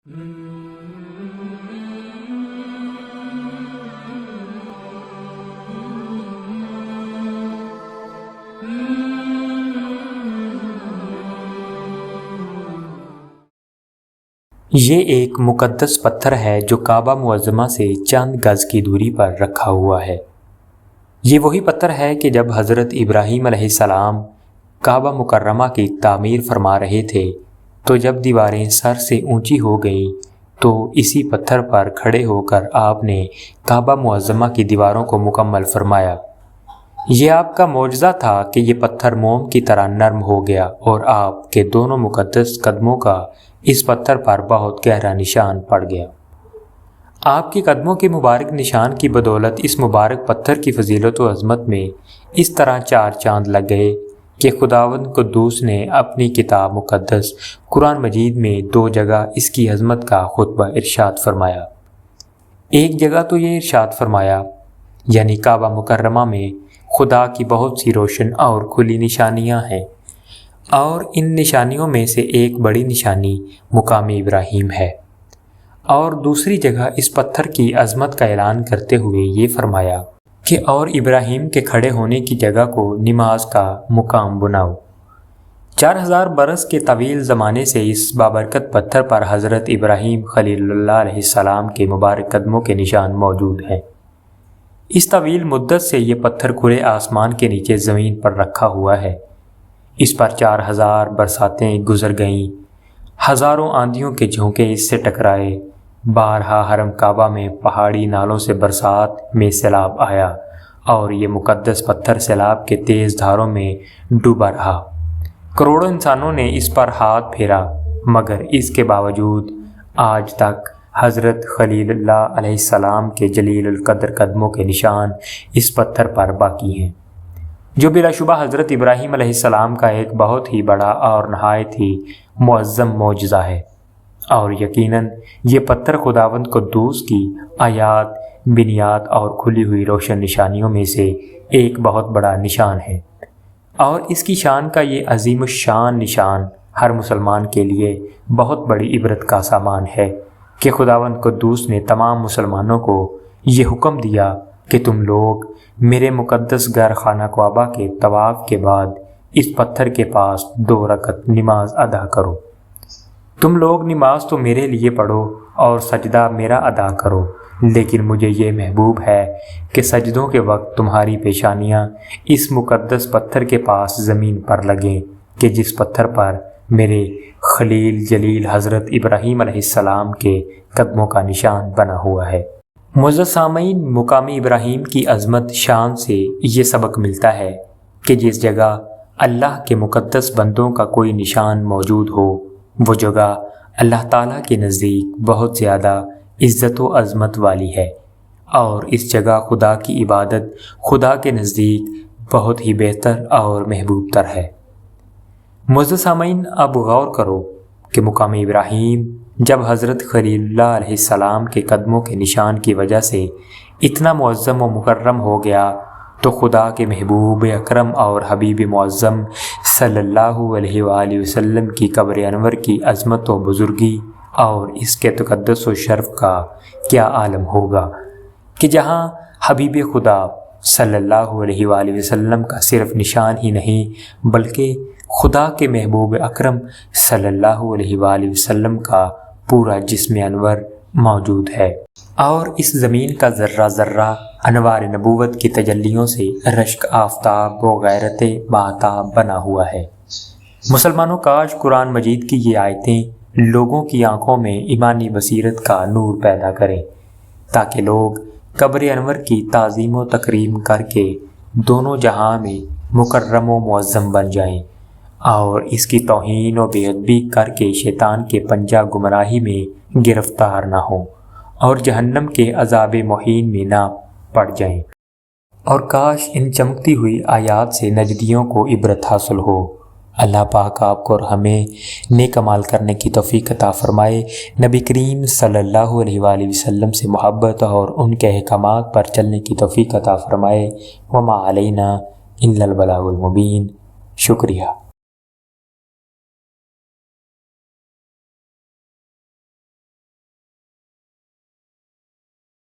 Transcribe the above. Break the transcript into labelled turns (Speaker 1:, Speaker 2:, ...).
Speaker 1: یہ ایک مقدس پتھر ہے جو کعبہ معظمہ سے چند گز کی دوری پر رکھا ہوا ہے۔ یہ وہی پتھر ہے کہ جب حضرت ابراہیم علیہ السلام کعبہ مکرمہ کی تعمیر فرما رہے تھے تو جب دیواریں سر سے اونچی ہو گئیں تو اسی پتھر پر کھڑے ہو کر آپ نے کعبہ معظمہ کی دیواروں کو مکمل فرمایا۔ یہ آپ کا معجزہ تھا کہ یہ پتھر موم کی طرح نرم ہو گیا اور آپ کے دونوں مقدس قدموں کا اس پتھر پر بہت گہرا نشان پڑ گیا۔ آپ کے قدموں کے مبارک نشان کی بدولت اس مبارک پتھر کی فضیلت و عظمت میں اس طرح چار چاند لگ گئے کہ خداوند قدوس نے اپنی کتاب مقدس قرآن مجید میں 2 جگہ اس کی عظمت کا خطبہ ارشاد فرمایا۔ ایک جگہ تو یہ ارشاد فرمایا یعنی کعبہ مکرمہ میں خدا کی بہت سی روشن اور کھلی نشانیاں ہیں، اور ان نشانیوں میں سے ایک بڑی نشانی مقام ابراہیم ہے، اور دوسری جگہ اس پتھر کی عظمت کا اعلان کرتے ہوئے یہ فرمایا کہ اور ابراہیم کے کھڑے ہونے کی جگہ کو نماز کا مقام بناؤ۔ 4000 برس کے طویل زمانے سے اس بابرکت پتھر پر حضرت ابراہیم خلیل اللہ علیہ السلام کے مبارک قدموں کے نشان موجود ہیں۔ اس طویل مدت سے یہ پتھر کھلے آسمان کے نیچے زمین پر رکھا ہوا ہے۔ اس پر 4000 برساتیں گزر گئیں، ہزاروں آندھیوں کے جھونکے اس سے ٹکرائے، بارہا حرم کعبہ میں پہاڑی نالوں سے برسات میں سیلاب آیا اور یہ مقدس پتھر سیلاب کے تیز دھاروں میں ڈوبا رہا۔ کروڑوں انسانوں نے اس پر ہاتھ پھیرا، مگر اس کے باوجود آج تک حضرت خلیل اللہ علیہ السلام کے جلیل القدر قدموں کے نشان اس پتھر پر باقی ہیں، جو بلا شبہ حضرت ابراہیم علیہ السلام کا ایک بہت ہی بڑا اور نہایت ہی معظم معجزہ ہے۔ اور یقیناً یہ پتھر خداوند قدوس کی آیات، بنیاد اور کھلی ہوئی روشن نشانیوں میں سے ایک بہت بڑا نشان ہے، اور اس کی شان کا یہ عظیم الشان نشان ہر مسلمان کے لیے بہت بڑی عبرت کا سامان ہے کہ خداوند قدوس نے تمام مسلمانوں کو یہ حکم دیا کہ تم لوگ میرے مقدس گھر خانہ کعبہ کے طواف کے بعد اس پتھر کے پاس 2 رکعت نماز ادا کرو۔ تم لوگ نماز تو میرے لیے پڑھو اور سجدہ میرا ادا کرو، لیکن مجھے یہ محبوب ہے کہ سجدوں کے وقت تمہاری پیشانیاں اس مقدس پتھر کے پاس زمین پر لگیں کہ جس پتھر پر میرے خلیل جلیل حضرت ابراہیم علیہ السلام کے قدموں کا نشان بنا ہوا ہے۔ معزز سامعین، مقام ابراہیم کی عظمت شان سے یہ سبق ملتا ہے کہ جس جگہ اللہ کے مقدس بندوں کا کوئی نشان موجود ہو، وہ جگہ اللہ تعالیٰ کے نزدیک بہت زیادہ عزت و عظمت والی ہے، اور اس جگہ خدا کی عبادت خدا کے نزدیک بہت ہی بہتر اور محبوب تر ہے۔ معزز سامعین، اب غور کرو کہ مقام ابراہیم جب حضرت خلیل اللہ علیہ السلام کے قدموں کے نشان کی وجہ سے اتنا معظم و مکرم ہو گیا تو خدا کے محبوب اکرم اور حبیب معظم صلی اللہ علیہ وآلہ وسلم کی قبر انور کی عظمت و بزرگی اور اس کے تقدس و شرف کا کیا عالم ہوگا کہ جہاں حبیب خدا صلی اللہ علیہ وآلہ وسلم کا صرف نشان ہی نہیں بلکہ خدا کے محبوب اکرم صلی اللہ علیہ وآلہ وسلم کا پورا جسم انور موجود ہے، اور اس زمین کا ذرہ ذرہ انوار نبوت کی تجلیوں سے رشک آفتاب و غیرت ماہتاب بنا ہوا ہے۔ مسلمانوں، کاش قرآن مجید کی یہ آیتیں لوگوں کی آنکھوں میں ایمانی بصیرت کا نور پیدا کریں تاکہ لوگ قبر انور کی تعظیم و تکریم کر کے دونوں جہاں میں مکرم و معظم بن جائیں، اور اس کی توہین و بے ادبی کر کے شیطان کے پنجہ گمراہی میں گرفتار نہ ہوں اور جہنم کے عذاب مہین میں نہ پڑ جائیں۔ اور کاش ان چمکتی ہوئی آیات سے نجدیوں کو عبرت حاصل ہو۔ اللہ پاک آپ کو اور ہمیں نیک عمل کرنے کی توفیق عطا فرمائے، نبی کریم صلی اللہ علیہ وآلہ وسلم سے محبت اور ان کے احکامات پر چلنے کی توفیق عطا فرمائے۔ وما علینا الا البلاغ المبین۔ شکریہ۔